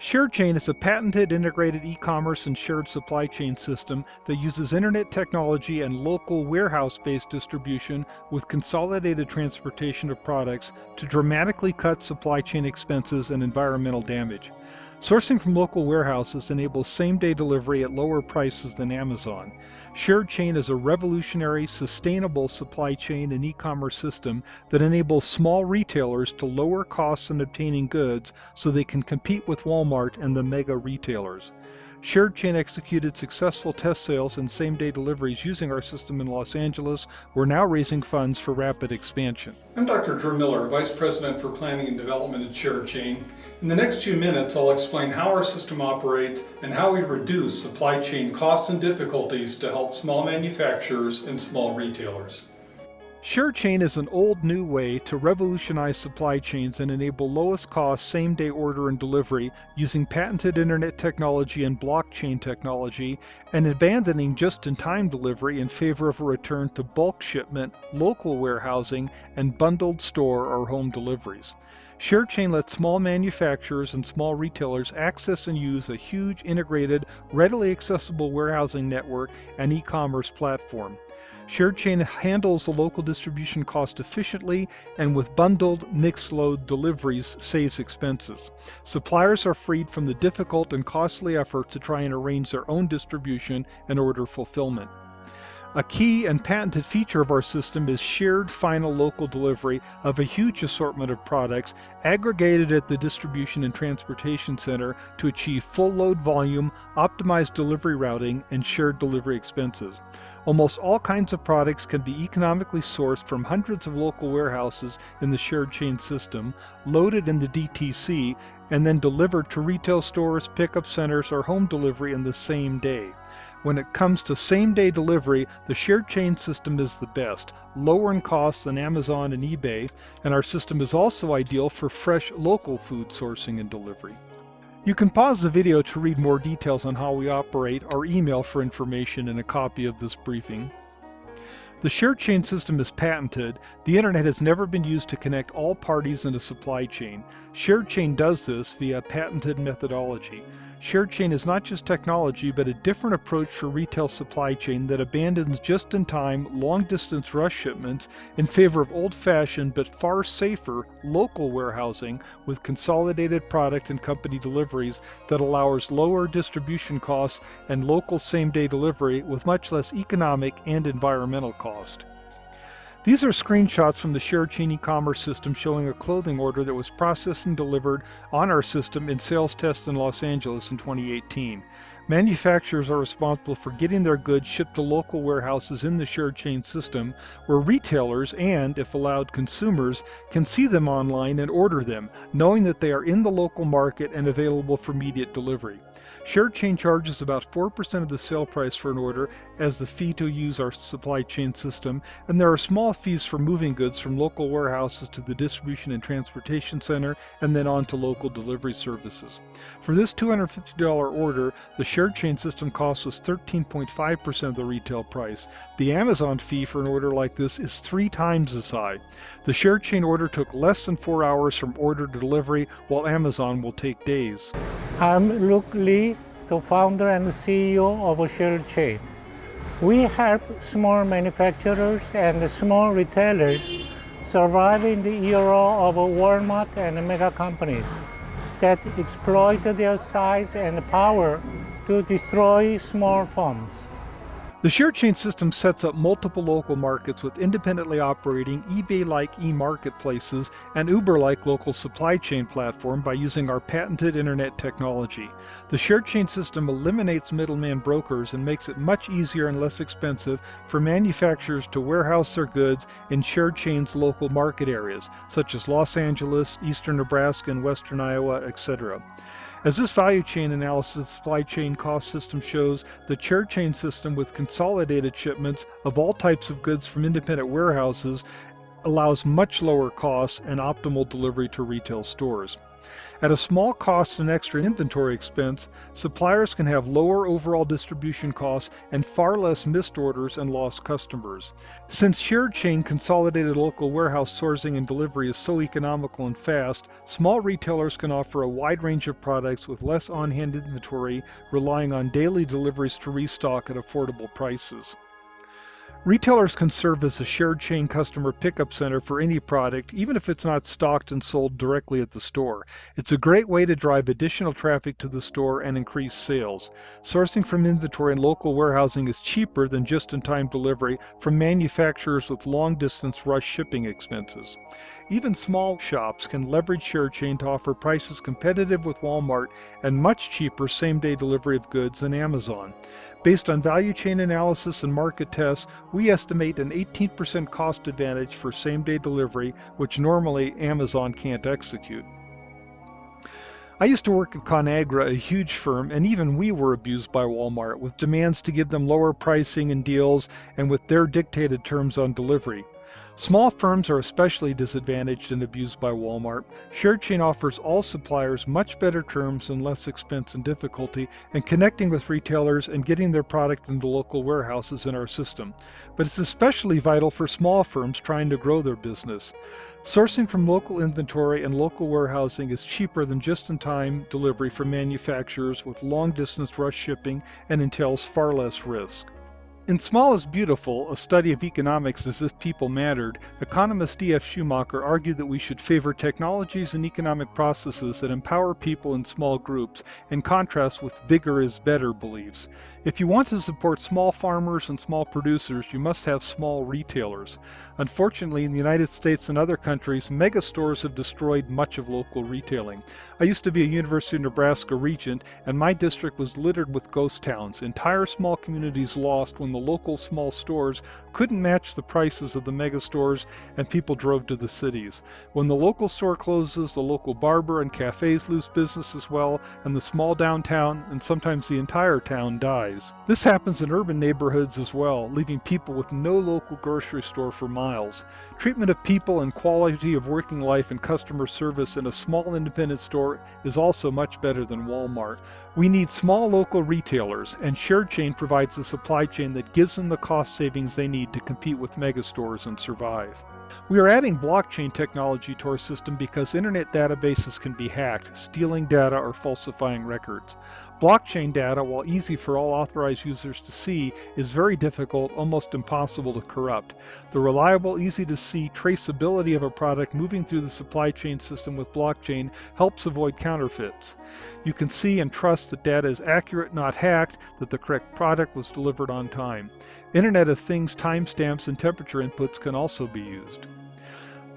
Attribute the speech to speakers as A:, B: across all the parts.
A: SharedChain is a patented integrated e-commerce and shared supply chain system that uses internet technology and local warehouse-based distribution with consolidated transportation of products to dramatically cut supply chain expenses and environmental damage. Sourcing from local warehouses enables same-day delivery at lower prices than Amazon. SharedChain is a revolutionary, sustainable supply chain and e-commerce system that enables small retailers to lower costs in obtaining goods so they can compete with Walmart and the mega retailers. SharedChain executed successful test sales and same-day deliveries using our system in Los Angeles. We're now raising funds for rapid expansion.
B: I'm Dr. Drew Miller, Vice President for Planning and Development at SharedChain. In the next few minutes, I'll explain how our system operates and how we reduce supply chain costs and difficulties to help small manufacturers and small retailers.
A: SharedChain is an old new way to revolutionize supply chains and enable lowest cost same-day order and delivery using patented internet technology and blockchain technology, and abandoning just-in-time delivery in favor of a return to bulk shipment, local warehousing, and bundled store or home deliveries. SharedChain lets small manufacturers and small retailers access and use a huge integrated, readily accessible warehousing network and e-commerce platform. SharedChain handles the local distribution cost efficiently and with bundled mixed-load deliveries saves expenses. Suppliers are freed from the difficult and costly effort to try and arrange their own distribution and order fulfillment. A key and patented feature of our system is shared final local delivery of a huge assortment of products aggregated at the distribution and transportation center to achieve full load volume, optimized delivery routing, and shared delivery expenses. Almost all kinds of products can be economically sourced from hundreds of local warehouses in the SharedChain system, loaded in the DTC, and then delivered to retail stores, pickup centers, or home delivery in the same day. When it comes to same-day delivery, the SharedChain system is the best, lower in cost than Amazon and eBay, and our system is also ideal for fresh local food sourcing and delivery. You can pause the video to read more details on how we operate or email for information and a copy of this briefing. The SharedChain system is patented. The internet has never been used to connect all parties in a supply chain. SharedChain does this via a patented methodology. SharedChain is not just technology, but a different approach for retail supply chain that abandons just-in-time, long-distance rush shipments in favor of old-fashioned but far safer local warehousing with consolidated product and company deliveries that allows lower distribution costs and local same-day delivery with much less economic and environmental cost. These are screenshots from the SharedChain e-commerce system showing a clothing order that was processed and delivered on our system in sales tests in Los Angeles in 2018. Manufacturers are responsible for getting their goods shipped to local warehouses in the SharedChain system, where retailers and, if allowed, consumers can see them online and order them, knowing that they are in the local market and available for immediate delivery. SharedChain charges about 4% of the sale price for an order as the fee to use our supply chain system, and there are small fees for moving goods from local warehouses to the distribution and transportation center and then on to local delivery services. For this $250 order, the SharedChain system cost was 13.5% of the retail price. The Amazon fee for an order like this is 3 times as high. The SharedChain order took less than 4 hours from order to delivery, while Amazon will take days.
C: I'm Luke Lee, the founder and CEO of SharedChain. We help small manufacturers and small retailers survive in the era of Walmart and mega companies that exploit their size and power to destroy small firms.
A: The SharedChain system sets up multiple local markets with independently operating eBay-like e-marketplaces and Uber-like local supply chain platform by using our patented internet technology. The SharedChain system eliminates middleman brokers and makes it much easier and less expensive for manufacturers to warehouse their goods in SharedChain's local market areas, such as Los Angeles, eastern Nebraska, and western Iowa, etc. As this value chain analysis supply chain cost system shows, the SharedChain system with consolidated shipments of all types of goods from independent warehouses allows much lower costs and optimal delivery to retail stores. At a small cost and extra inventory expense, suppliers can have lower overall distribution costs and far less missed orders and lost customers. Since shared chain consolidated local warehouse sourcing and delivery is so economical and fast, small retailers can offer a wide range of products with less on-hand inventory, relying on daily deliveries to restock at affordable prices. Retailers can serve as a shared chain customer pickup center for any product, even if it's not stocked and sold directly at the store. It's a great way to drive additional traffic to the store and increase sales. Sourcing from inventory and local warehousing is cheaper than just-in-time delivery from manufacturers with long-distance rush shipping expenses. Even small shops can leverage SharedChain to offer prices competitive with Walmart and much cheaper same-day delivery of goods than Amazon. Based on value chain analysis and market tests, we estimate an 18% cost advantage for same-day delivery, which normally Amazon can't execute. I used to work at ConAgra, a huge firm, and even we were abused by Walmart with demands to give them lower pricing and deals and with their dictated terms on delivery. Small firms are especially disadvantaged and abused by Walmart. SharedChain offers all suppliers much better terms and less expense and difficulty in connecting with retailers and getting their product into local warehouses in our system. But it's especially vital for small firms trying to grow their business. Sourcing from local inventory and local warehousing is cheaper than just-in-time delivery from manufacturers with long-distance rush shipping and entails far less risk. In Small is Beautiful, a study of economics as if people mattered, economist D.F. Schumacher argued that we should favor technologies and economic processes that empower people in small groups, in contrast with bigger is better beliefs. If you want to support small farmers and small producers, you must have small retailers. Unfortunately, in the United States and other countries, mega stores have destroyed much of local retailing. I used to be a University of Nebraska regent, and my district was littered with ghost towns, entire small communities lost when the local small stores couldn't match the prices of the mega stores and people drove to the cities. When the local store closes, the local barber and cafes lose business as well, and the small downtown and sometimes the entire town dies. This happens in urban neighborhoods as well, leaving people with no local grocery store for miles. Treatment of people and quality of working life and customer service in a small independent store is also much better than Walmart. We need small local retailers, and SharedChain provides a supply chain that gives them the cost savings they need to compete with megastores and survive. We are adding blockchain technology to our system because internet databases can be hacked, stealing data or falsifying records. Blockchain data, while easy for all authorized users to see, is very difficult, almost impossible to corrupt. The reliable, easy-to-see traceability of a product moving through the supply chain system with blockchain helps avoid counterfeits. You can see and trust that data is accurate, not hacked, that the correct product was delivered on time. Internet of Things timestamps and temperature inputs can also be used.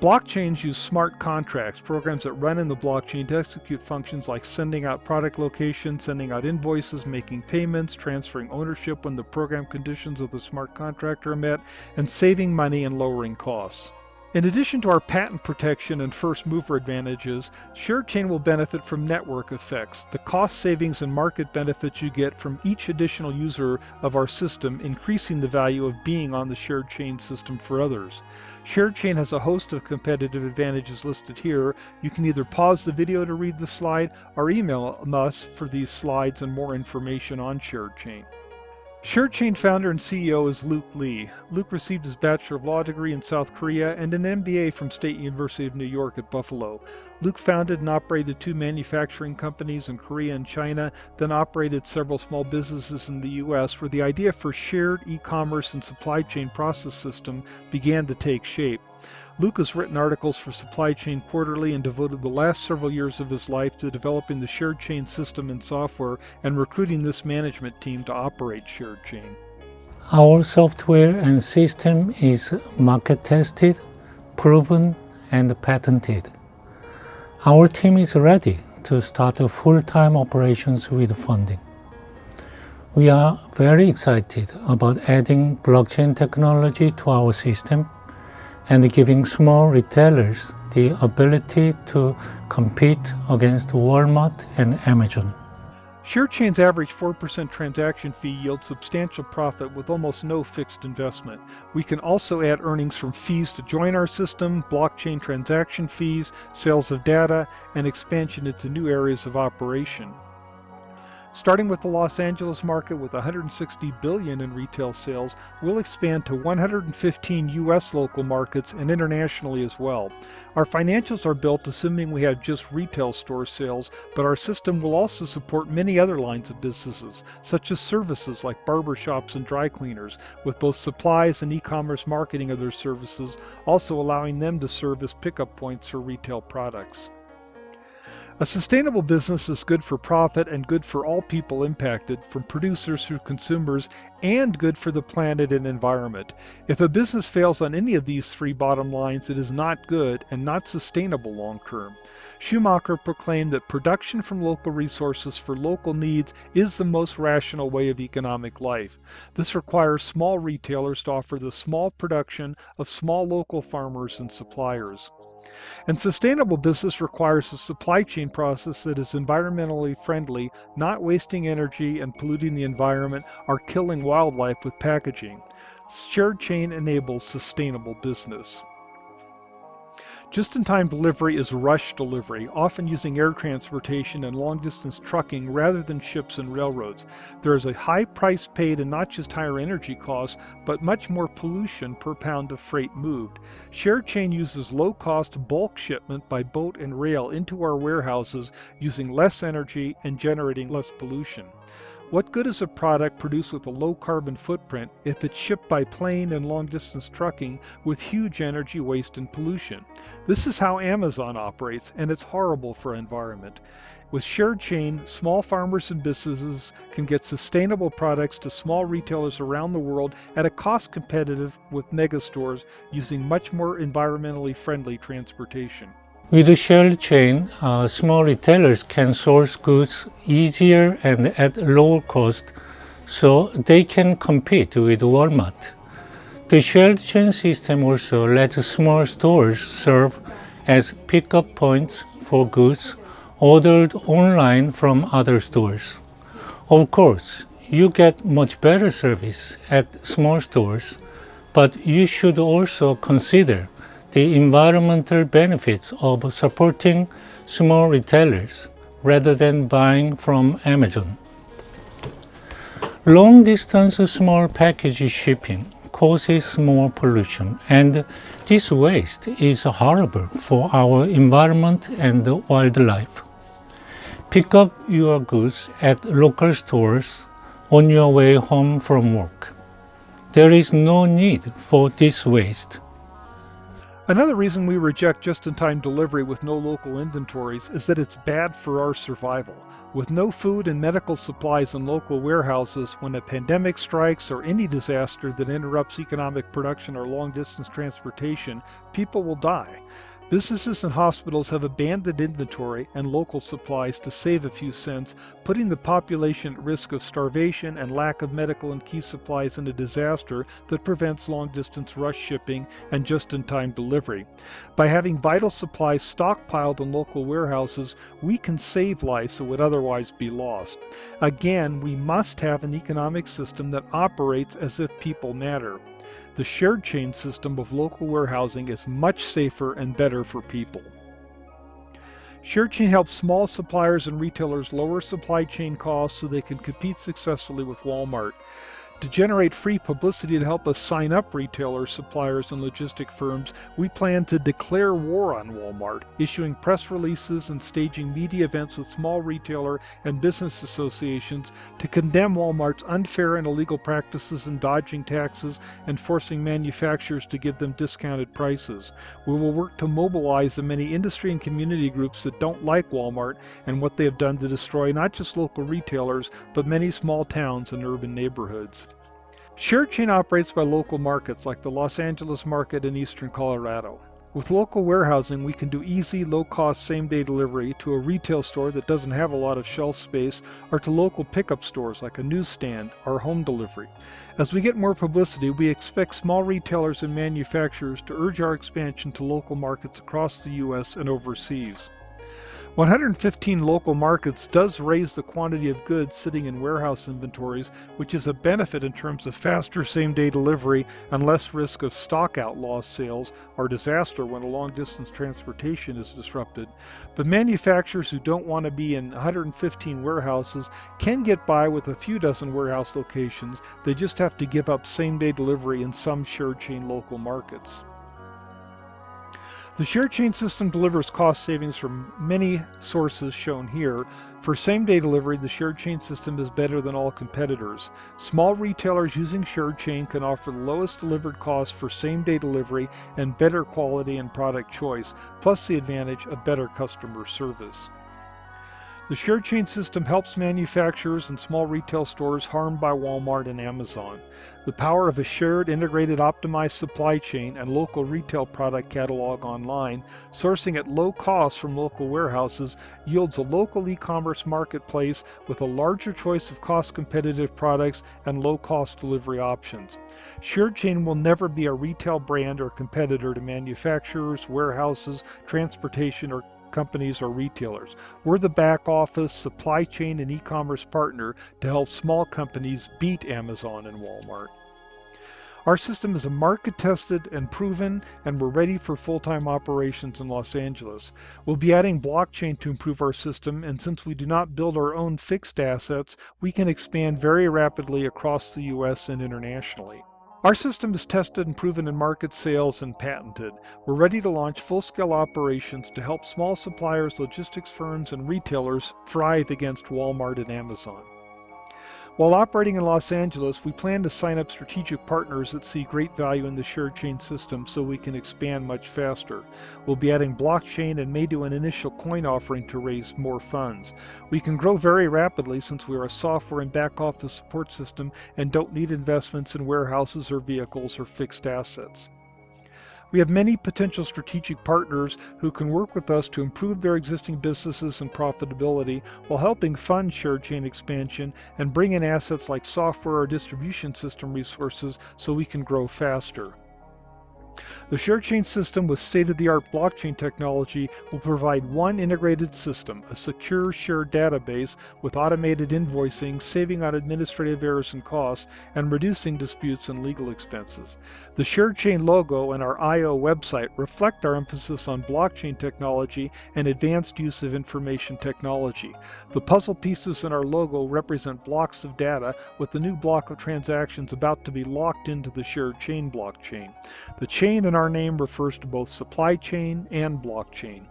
A: Blockchains use smart contracts, programs that run in the blockchain to execute functions like sending out product locations, sending out invoices, making payments, transferring ownership when the program conditions of the smart contract are met, and saving money and lowering costs. In addition to our patent protection and first mover advantages, SharedChain will benefit from network effects, the cost savings and market benefits you get from each additional user of our system, increasing the value of being on the SharedChain system for others. SharedChain has a host of competitive advantages listed here. You can either pause the video to read the slide or email us for these slides and more information on SharedChain. SharedChain founder and CEO is Luke Lee. Luke received his Bachelor of Law degree in South Korea and an MBA from State University of New York at Buffalo. Luke founded and operated 2 manufacturing companies in Korea and China, then operated several small businesses in the US where the idea for shared e-commerce and supply chain process system began to take shape. Luke has written articles for Supply Chain Quarterly and devoted the last several years of his life to developing the SharedChain system and software and recruiting this management team to operate SharedChain.
C: Our software and system is market tested, proven, and patented. Our team is ready to start a full-time operations with funding. We are very excited about adding blockchain technology to our system and giving small retailers the ability to compete against Walmart and Amazon.
A: SharedChain's average 4% transaction fee yields substantial profit with almost no fixed investment. We can also add earnings from fees to join our system, blockchain transaction fees, sales of data, and expansion into new areas of operation. Starting with the Los Angeles market with 160 billion in retail sales, we'll expand to 115 US local markets and internationally as well. Our financials are built assuming we have just retail store sales, but our system will also support many other lines of businesses, such as services like barbershops and dry cleaners, with both supplies and e-commerce marketing of their services, also allowing them to serve as pickup points for retail products. A sustainable business is good for profit and good for all people impacted, from producers through consumers, and good for the planet and environment. If a business fails on any of these three bottom lines, it is not good and not sustainable long term. Schumacher proclaimed that production from local resources for local needs is the most rational way of economic life. This requires small retailers to offer the small production of small local farmers and suppliers. And sustainable business requires a supply chain process that is environmentally friendly, not wasting energy and polluting the environment or killing wildlife with packaging. SharedChain enables sustainable business. Just-in-time delivery is rush delivery, often using air transportation and long-distance trucking rather than ships and railroads. There is a high price paid and not just higher energy costs, but much more pollution per pound of freight moved. SharedChain uses low-cost bulk shipment by boat and rail into our warehouses using less energy and generating less pollution. What good is a product produced with a low carbon footprint if it's shipped by plane and long distance trucking with huge energy waste and pollution? This is how Amazon operates, and it's horrible for our environment. With SharedChain, small farmers and businesses can get sustainable products to small retailers around the world at a cost competitive with mega stores using much more environmentally friendly transportation.
C: With the SharedChain, small retailers can source goods easier and at lower cost, so they can compete with Walmart. The SharedChain system also lets small stores serve as pickup points for goods ordered online from other stores. Of course, you get much better service at small stores, but you should also consider the environmental benefits of supporting small retailers rather than buying from Amazon. Long-distance small package shipping causes more pollution, and this waste is horrible for our environment and wildlife. Pick up your goods at local stores on your way home from work. There is no need for this waste.
A: Another reason we reject just-in-time delivery with no local inventories is that it's bad for our survival. With no food and medical supplies in local warehouses, when a pandemic strikes or any disaster that interrupts economic production or long-distance transportation, people will die. Businesses and hospitals have abandoned inventory and local supplies to save a few cents, putting the population at risk of starvation and lack of medical and key supplies in a disaster that prevents long-distance rush shipping and just-in-time delivery. By having vital supplies stockpiled in local warehouses, we can save lives that would otherwise be lost. Again, we must have an economic system that operates as if people matter. The SharedChain system of local warehousing is much safer and better for people. SharedChain helps small suppliers and retailers lower supply chain costs so they can compete successfully with Walmart. To generate free publicity to help us sign up retailers, suppliers, and logistic firms, we plan to declare war on Walmart, issuing press releases and staging media events with small retailer and business associations to condemn Walmart's unfair and illegal practices in dodging taxes and forcing manufacturers to give them discounted prices. We will work to mobilize the many industry and community groups that don't like Walmart and what they have done to destroy not just local retailers, but many small towns and urban neighborhoods. SharedChain operates by local markets like the Los Angeles market in eastern Colorado. With local warehousing, we can do easy, low-cost, same-day delivery to a retail store that doesn't have a lot of shelf space, or to local pickup stores like a newsstand or home delivery. As we get more publicity, we expect small retailers and manufacturers to urge our expansion to local markets across the U.S. and overseas. 115 local markets does raise the quantity of goods sitting in warehouse inventories, which is a benefit in terms of faster same-day delivery and less risk of stock-out loss sales or disaster when a long-distance transportation is disrupted. But manufacturers who don't want to be in 115 warehouses can get by with a few dozen warehouse locations. They just have to give up same-day delivery in some SharedChain local markets. The SharedChain system delivers cost savings from many sources shown here. For same-day delivery, the SharedChain system is better than all competitors. Small retailers using SharedChain can offer the lowest delivered cost for same-day delivery and better quality and product choice, plus the advantage of better customer service. The SharedChain system helps manufacturers and small retail stores harmed by Walmart and Amazon. The power of a shared, integrated, optimized supply chain and local retail product catalog online, sourcing at low cost from local warehouses, yields a local e-commerce marketplace with a larger choice of cost-competitive products and low-cost delivery options. SharedChain will never be a retail brand or competitor to manufacturers, warehouses, transportation, or companies or retailers. We're the back office, supply chain, and e-commerce partner to help small companies beat Amazon and Walmart. Our system is a market-tested and proven, and we're ready for full-time operations in Los Angeles. We'll be adding blockchain to improve our system, and since we do not build our own fixed assets, we can expand very rapidly across the US and internationally. Our system is tested and proven in market sales and patented. We're ready to launch full-scale operations to help small suppliers, logistics firms, and retailers thrive against Walmart and Amazon. While operating in Los Angeles, we plan to sign up strategic partners that see great value in the SharedChain system so we can expand much faster. We'll be adding blockchain and may do an initial coin offering to raise more funds. We can grow very rapidly since we are a software and back office support system and don't need investments in warehouses or vehicles or fixed assets. We have many potential strategic partners who can work with us to improve their existing businesses and profitability while helping fund SharedChain expansion and bring in assets like software or distribution system resources so we can grow faster. The SharedChain system with state-of-the-art blockchain technology will provide one integrated system, a secure shared database with automated invoicing, saving on administrative errors and costs, and reducing disputes and legal expenses. The SharedChain logo and our I/O website reflect our emphasis on blockchain technology and advanced use of information technology. The puzzle pieces in our logo represent blocks of data, with the new block of transactions about to be locked into the SharedChain blockchain. The chain in our name refers to both supply chain and blockchain.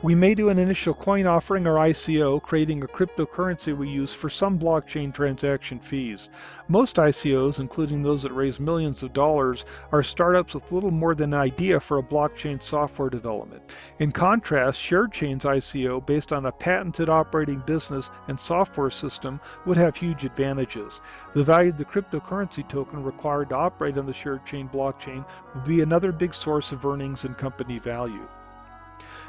A: We may do an initial coin offering or ICO, creating a cryptocurrency we use for some blockchain transaction fees. Most ICOs, including those that raise millions of dollars, are startups with little more than an idea for a blockchain software development. In contrast, SharedChain's ICO, based on a patented operating business and software system, would have huge advantages. The value of the cryptocurrency token required to operate on the SharedChain blockchain would be another big source of earnings and company value.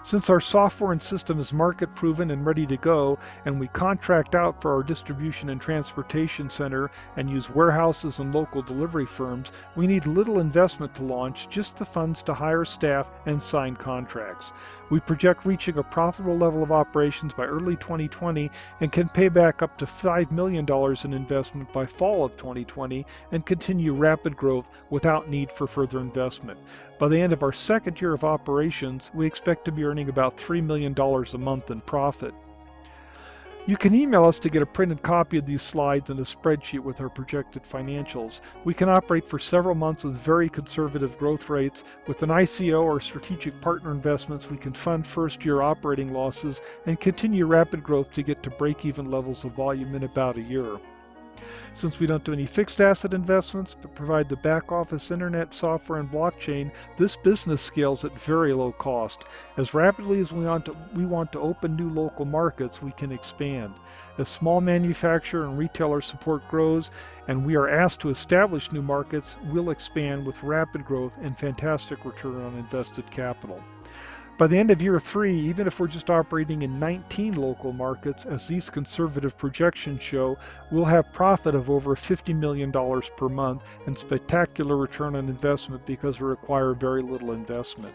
A: Since our software and system is market proven and ready to go, and we contract out for our distribution and transportation center and use warehouses and local delivery firms, we need little investment to launch, just the funds to hire staff and sign contracts. We project reaching a profitable level of operations by early 2020 and can pay back up to $5 million in investment by fall of 2020 and continue rapid growth without need for further investment. By the end of our second year of operations, we expect to be earning about $3 million a month in profit. You can email us to get a printed copy of these slides and a spreadsheet with our projected financials. We can operate for several months with very conservative growth rates. With an ICO or strategic partner investments, we can fund first-year operating losses and continue rapid growth to get to break-even levels of volume in about a year. Since we don't do any fixed asset investments, but provide the back office internet, software, and blockchain, this business scales at very low cost. As rapidly as we want to open new local markets, we can expand. As small manufacturer and retailer support grows, and we are asked to establish new markets, we'll expand with rapid growth and fantastic return on invested capital. By the end of year 3, even if we're just operating in 19 local markets, as these conservative projections show, we'll have profit of over $50 million per month and spectacular return on investment because we require very little investment.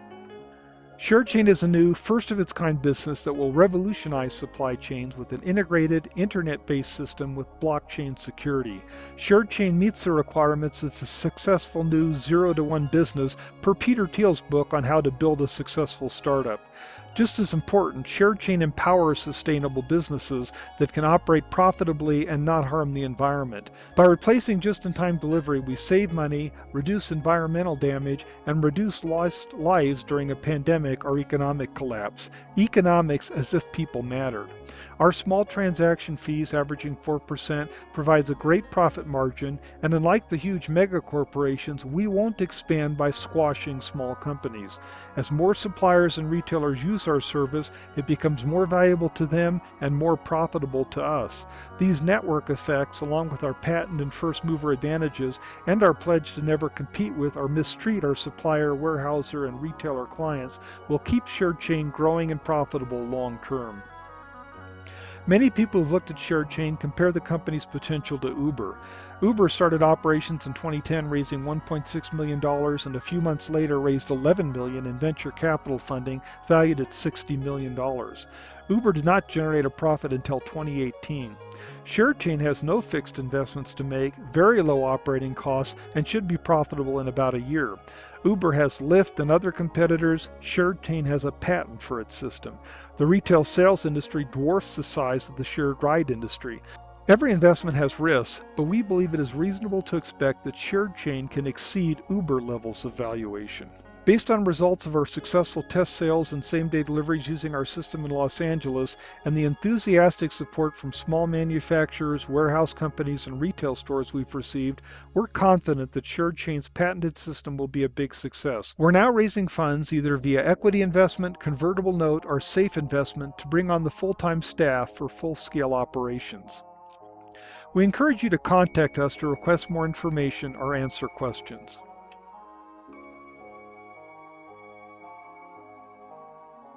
A: SharedChain is a new, first-of-its-kind business that will revolutionize supply chains with an integrated, internet-based system with blockchain security. SharedChain meets the requirements of a successful new 0-to-1 business per Peter Thiel's book on how to build a successful startup. Just as important, SharedChain empowers sustainable businesses that can operate profitably and not harm the environment. By replacing just-in-time delivery, we save money, reduce environmental damage, and reduce lost lives during a pandemic or economic collapse. Economics as if people mattered. Our small transaction fees, averaging 4%, provides a great profit margin, and unlike the huge mega corporations, we won't expand by squashing small companies. As more suppliers and retailers use our service, it becomes more valuable to them and more profitable to us. These network effects, along with our patent and first mover advantages and our pledge to never compete with or mistreat our supplier, warehouser, and retailer clients, will keep SharedChain growing and profitable long term. Many people who've looked at SharedChain compare the company's potential to Uber. Uber started operations in 2010 raising $1.6 million and a few months later raised $11 million in venture capital funding valued at $60 million. Uber did not generate a profit until 2018. SharedChain has no fixed investments to make, very low operating costs, and should be profitable in about a year. Uber has Lyft and other competitors. SharedChain has a patent for its system. The retail sales industry dwarfs the size of the shared ride industry. Every investment has risks, but we believe it is reasonable to expect that SharedChain can exceed Uber levels of valuation. Based on results of our successful test sales and same-day deliveries using our system in Los Angeles and the enthusiastic support from small manufacturers, warehouse companies, and retail stores we've received, we're confident that SharedChain's patented system will be a big success. We're now raising funds either via equity investment, convertible note, or safe investment to bring on the full-time staff for full-scale operations. We encourage you to contact us to request more information or answer questions.